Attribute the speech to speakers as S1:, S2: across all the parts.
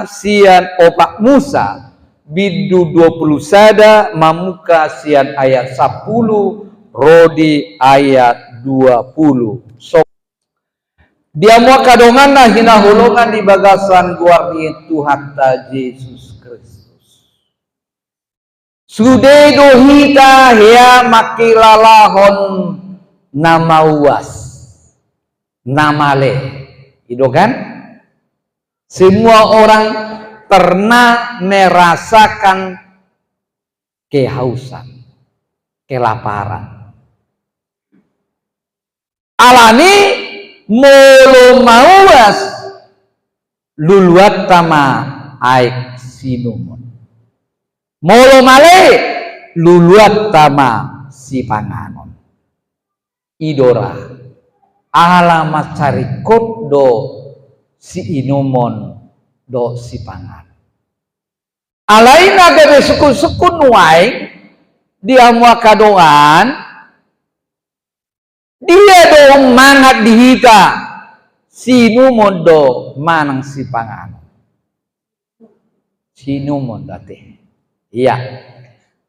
S1: sian opak Musa bidu 20 sada mamuka sian ayat 10 rodi ayat 20. So dia mau kadongan nah hina holongan di bagasan guardi Tuhan ta Yesus Kristus. Sude dohita hea makilalahon nama uas nama le. Itu kan? Semua orang pernah merasakan kehausan, kelaparan. Alani molo mauas luluat tama aik sinumon. Molo male luluat tama si panganon. Idora alamat cari do si inumon do si pangan. Alaina gabe sukun wae dia mua kadoan dia dong mangat dihita si inumon do manang si pangan. Si inumon date. Iya.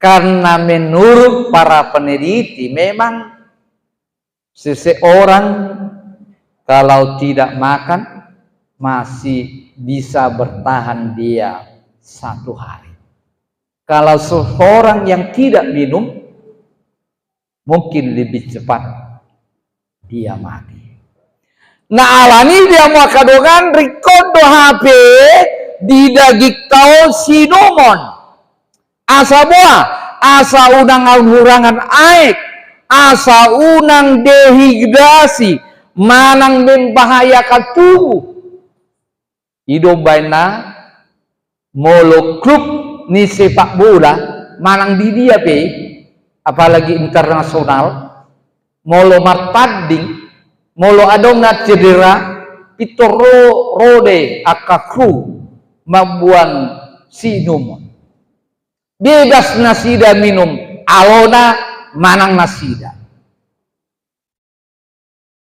S1: Karena menurut para peneliti memang seseorang kalau tidak makan masih bisa bertahan dia 1 hari. Kalau seseorang yang tidak minum mungkin lebih cepat dia mati. Nah alani dia mau kadongan rikodo HP di daging tau sinomon. Asa buah, asa unang hurangan air, asa unang dehidrasi, manang membahayakan tubuh. Ido baina molo klub ni sepak bola manang di dia pe, apalagi internasional, molo martanding, molo adonga cedera, pitoro rode akakru mabuan sinumon. Bebas nasida minum, alona manang nasida.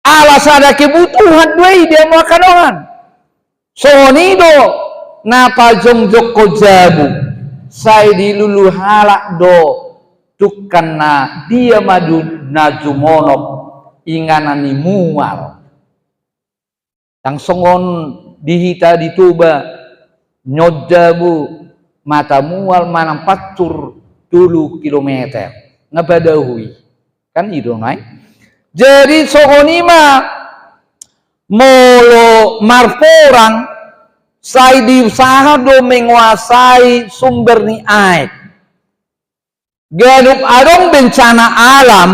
S1: Alas ada kebutuhan dua dia mau kadongan. Sonido napa jongjok ko jabu saya dilulu halak do tukan na dia madu najumonok inganani mual tang songon dihita dituba nyojabu mata mual manang patur 20 kilometer ngabadahui kan itu naik. Jadi songonima molo marporang saya diusaha do menguasai sumber ni air. Ganup adong bencana alam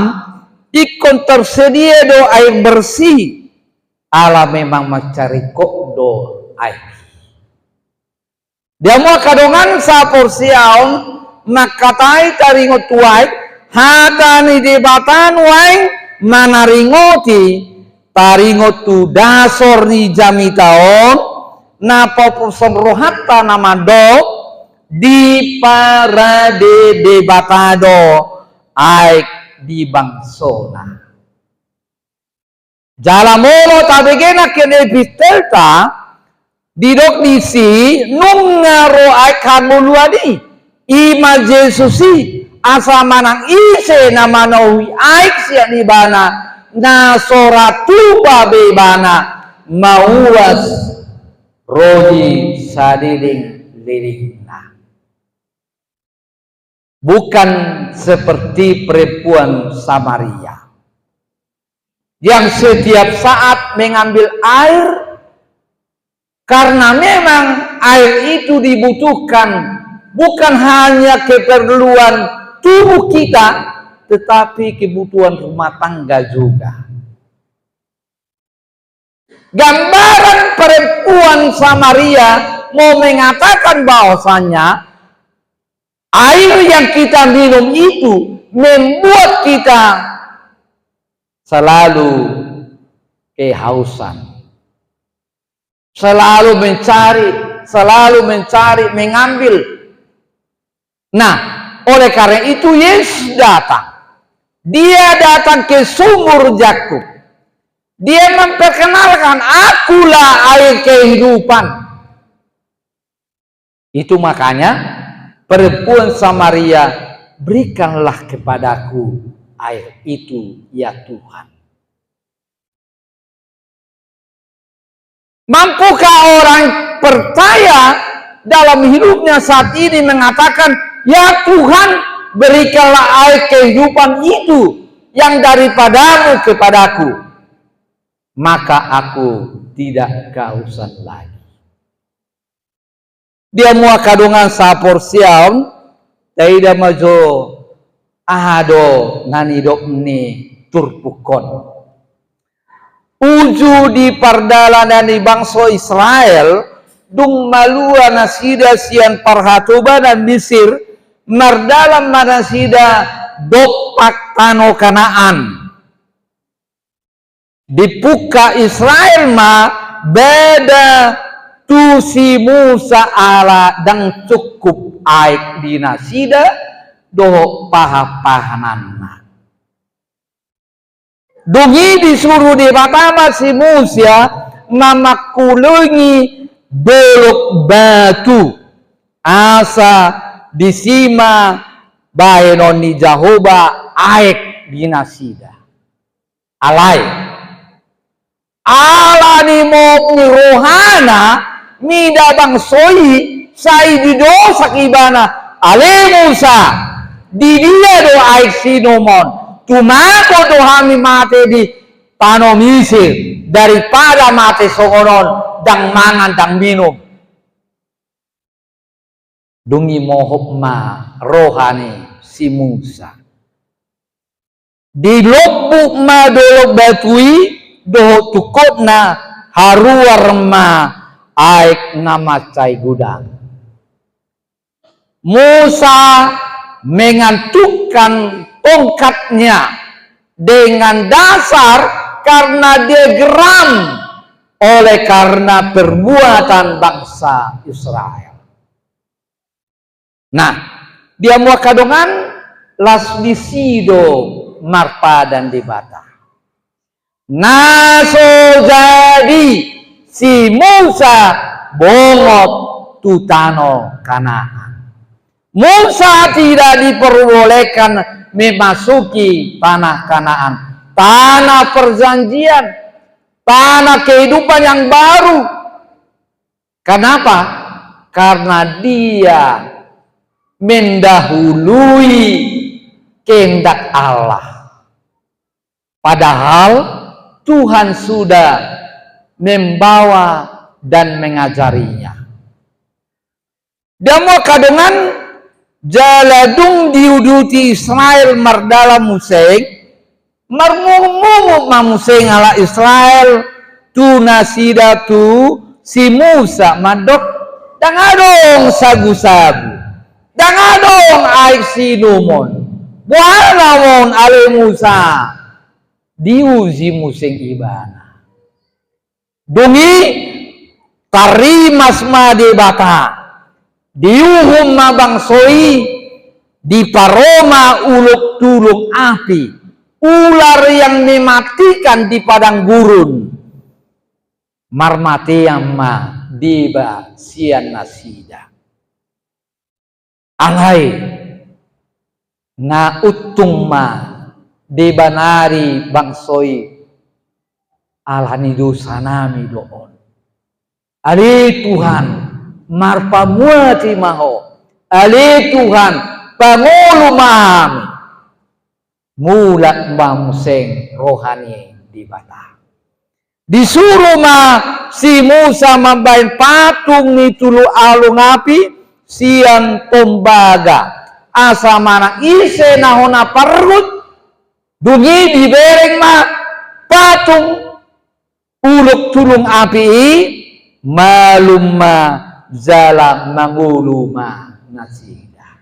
S1: ikon tersedia do air bersih. Alam memang mencari kok do air. Dia mau kadongan sa porsiaon nakatai taringot tuai hatani debatan waing manaringoti taringot tu dasor ni jamitaon napa puson rohatta nama do di parade debatado aik di bangsona jalamolo tabegena kene pistelta didok disi nungaro aik hanuluadi ima Jesusi asa manang ise nama nawi aik siya di bana na soratuba bebana mauas rodi sadiling lirikna. Bukan seperti perempuan Samaria yang setiap saat mengambil air karena memang air itu dibutuhkan bukan hanya keperluan tubuh kita tetapi kebutuhan rumah tangga juga. Gambaran perempuan Samaria mau mengatakan bahwasanya air yang kita minum itu membuat kita selalu kehausan, selalu mencari, mengambil. Nah, oleh karena itu Yesus datang. Dia datang ke sumur Yakub. Dia memperkenalkan, akulah air kehidupan. Itu makanya perempuan Samaria, berikanlah kepadaku air itu ya Tuhan. Mampukah orang percaya dalam hidupnya saat ini mengatakan, ya Tuhan, berikanlah air kehidupan itu yang daripadamu kepadaku, maka aku tidak kehausan lagi. Dia mua kadungan sa porsiaon, taida majo ahado nanidok ni turpukon. Uju di pardala dan di bangsa Israel, dung malua nasida sian parhatoba dan Mesir, mardalam manasida dopak tano Kanaan. Dipuka Israel ma beda tu si Musa ala dang cukup aik di nasida do paha-pahananna. Dungi disuruh di pertama si Musa mamakulungi bolok batu asa disima baenon ni Jahoba aik di nasida. Alai ala ni mo ni rohana mida bang soi sai di dosa kibana ale Musa di dia do aik sinomon tumako do hami mate di tano Mesir daripada mate songonon dang mangan dang minum. Dungi mohop ma rohani si Musa di lobuk ma dolok batui do tukotna haruar ma aik nama cai gudang. Musa mengantukkan tongkatnya dengan dasar karena dia geram oleh karena perbuatan bangsa Israel. Nah, dia mua kadongan las disido marpa dan dibata. Naso jadi si Musa bongot tutano Kanaan. Musa tidak diperbolehkan memasuki tanah Kanaan, tanah perjanjian, tanah kehidupan yang baru. Kenapa? Karena dia mendahului kehendak Allah. Padahal Tuhan sudah membawa dan mengajarinya. Dan mau kadungan jaladung diuduti Israel mardala museng marmungu mamuseng ala Israel tu nasida tu si Musa madok dangadong sagu-sagu dangadong aik sinumon buana mon ale Musa diuji museng ibana dungi tarimas made bata diuhum mabang soi di paroma uluk tuluk api ular yang mematikan di padang gurun marmateyama diba sian nasida alai na utung ma debanari bangsoi alani dosanami doon ali Tuhan marpa muati maho ali Tuhan pangulu mahami mulat mamuseng rohani di bata disuruh ma si Musa membain patung ni tulu alung api siang tombaga asa mana ise nahona perut dungi dibereng ma patung uluk tulung api malumma zalam manguluma nasida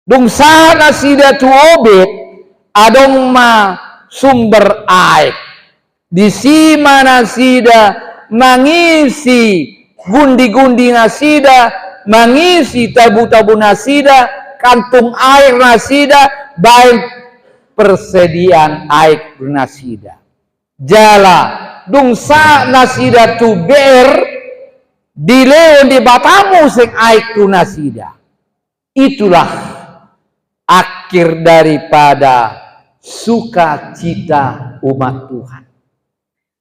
S1: dung sa nasida tu obet adong ma sumber air di sima nasida mangisi gundi-gundi nasida mangisi tabu-tabu nasida kantung air nasida baik persediaan air nasida jala dung sa nasida tu ber Dileon di batamu sing aik tunasida. Itulah akhir daripada sukacita umat Tuhan.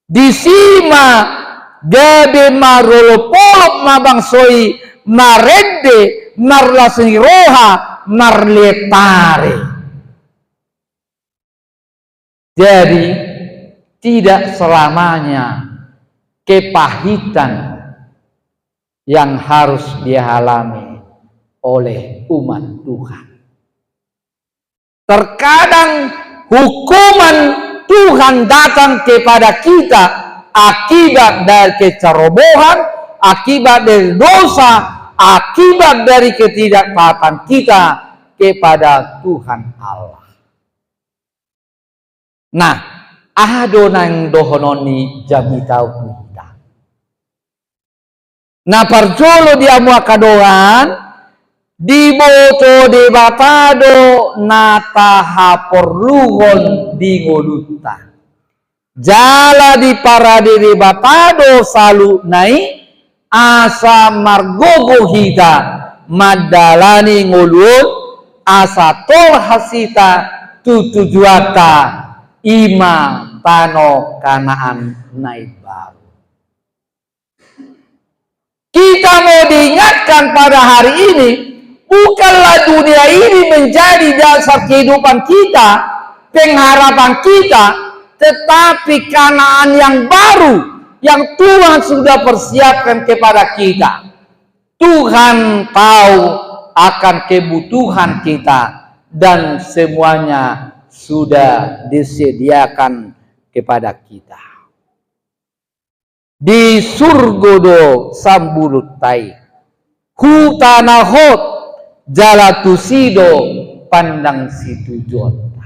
S1: Disima gade marolo polok mabangsoi marende marlaseni roha marletare. Jadi tidak selamanya kepahitan yang harus dialami oleh umat Tuhan. Terkadang hukuman Tuhan datang kepada kita akibat dari kecerobohan, akibat dari dosa, akibat dari ketidaktaatan kita kepada Tuhan Allah. Nah, adonang dohononi jami tau kita. Nah, parjolo dia muakadoan di boto de batado nata haporluhon di ngoluta. Jala di parade de batado salu nai asa margogo hita madalani ngulun asa tol hasita tutujuata ima tano kanaan naik baru. Kita mau diingatkan pada hari ini, bukanlah dunia ini menjadi dasar kehidupan kita, pengharapan kita, tetapi kanaan yang baru yang Tuhan sudah persiapkan kepada kita. Tuhan tahu akan kebutuhan kita dan semuanya sudah disediakan kepada kita. Di surgodo sambulutai hutanahot jalatusido pandang situ jota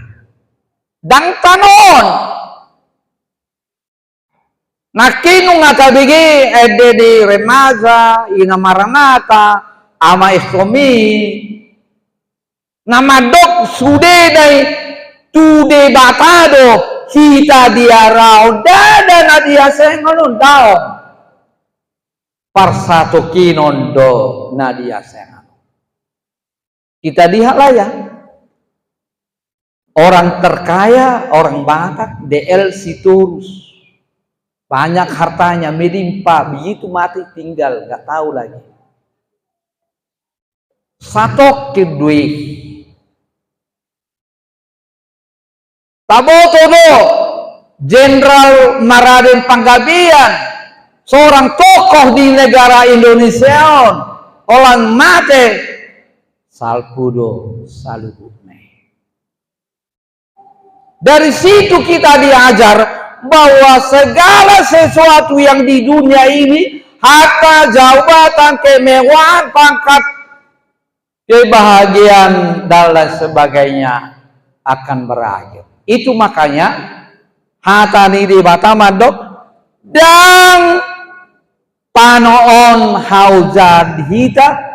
S1: dang tanon nakinu ngatabigi ede di remaja ina maranata ama estomi namadok sudedai tude batado kita diarau dada nadia sengon daon parsato kinondo nadia sengon. Kita lihatlah ya, orang terkaya, orang Batak, DL Sitorus, banyak hartanya, melimpah, begitu mati tinggal, nggak tahu lagi. Satok kedui, Tabotodo, Jenderal Maraden Panggabean, seorang tokoh di negara Indonesia, orang mate. Salpudo salubune. Dari situ kita diajar bahwa segala sesuatu yang di dunia ini, harta, jabatan, kemewahan, pangkat, kebahagiaan dan lain sebagainya akan berakhir. Itu makanya hatani di batamadok dan panoon haujad hita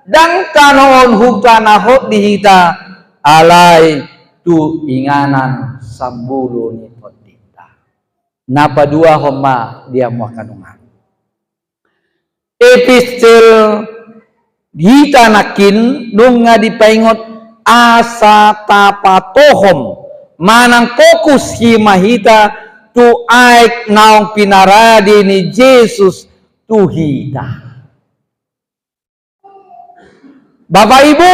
S1: dan tanoon hutanahot dihita alai tu inganan sambulu ni potita. Napa dua homa dia muakanungan. Epistel hita nakin nunga dipaingot asa tapatohom manang fokus himahita tu aik naong pinaradi ni Yesus tu hita. Bapak Ibu,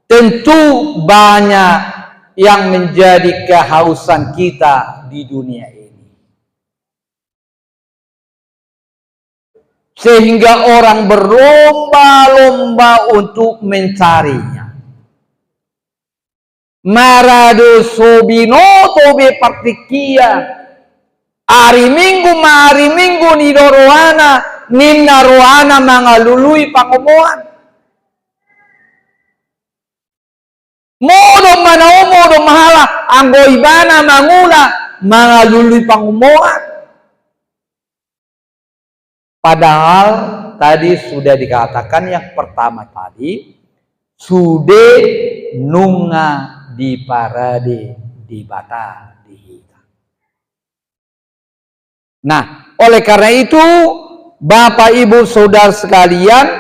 S1: tentu banyak yang menjadi kehausan kita di dunia ini. Sehingga orang berlomba-lomba untuk mencarinya. Marado sobinoto be partikia. Hari Minggu ni doroana, ninna roana mangalului pangomoan. Modo mahala anggo ibana mangula mangalului pangumoan. Padahal tadi sudah dikatakan yang pertama tadi sude nunga di parade di bata di hita. Nah, oleh karena itu Bapak Ibu Saudara sekalian,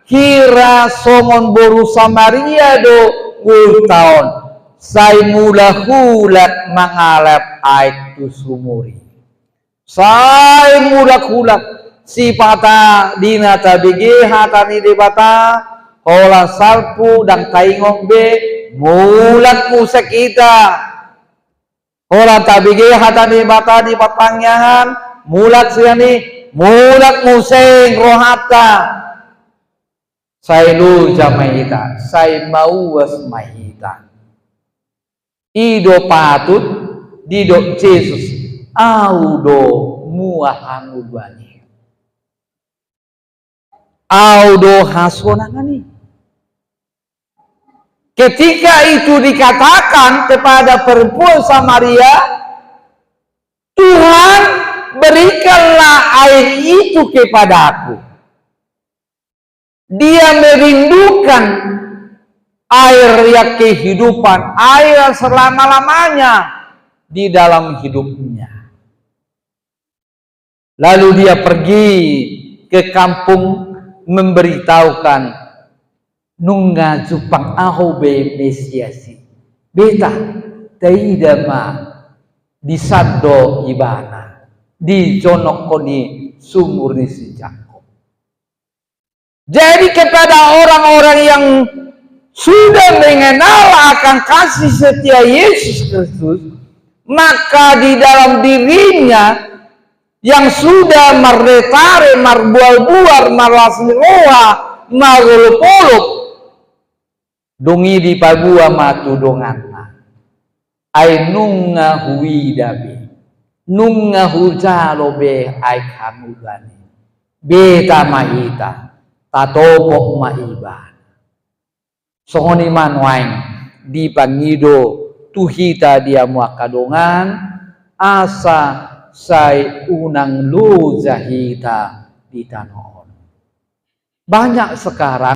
S1: kira songon boru Samaria do tahun saya mula hulat mengalap air tu sumuri. Saya mula hulat si pata dina tabigi hatani debata hola salpu dan taingong be mulat musek kita. Hola tabigi hatani debata di patangyangan mulat siani mulat museng rohata. Saya lu jamaita, saya mau was mahita. Ido patut dido Yesus audo muahangudwani. Audo hasonangani. Ketika itu dikatakan kepada perempuan Samaria, Tuhan berikanlah air itu kepadaku. Dia merindukan air yang kehidupan, air selama-lamanya di dalam hidupnya. Lalu dia pergi ke kampung memberitahukan nunga jupang ahobe mesiasi beta taidama di sado ibana di jonok koni sumur di sejako. Jadi kepada orang-orang yang sudah mengenal akan kasih setia Yesus Kristus, maka di dalam dirinya yang sudah mardetare, marbual-buar, marlasmiroha, marulupoluk, dungi di pagua matu donganna, ay nunga huidabe, nunga hujalobe ay kamugani, beta mahita, tatopok maiba. Songoni manwaing di pangido tuhita dia muakadongan asa sai unang lu zahita di tanon. Banyak sekarang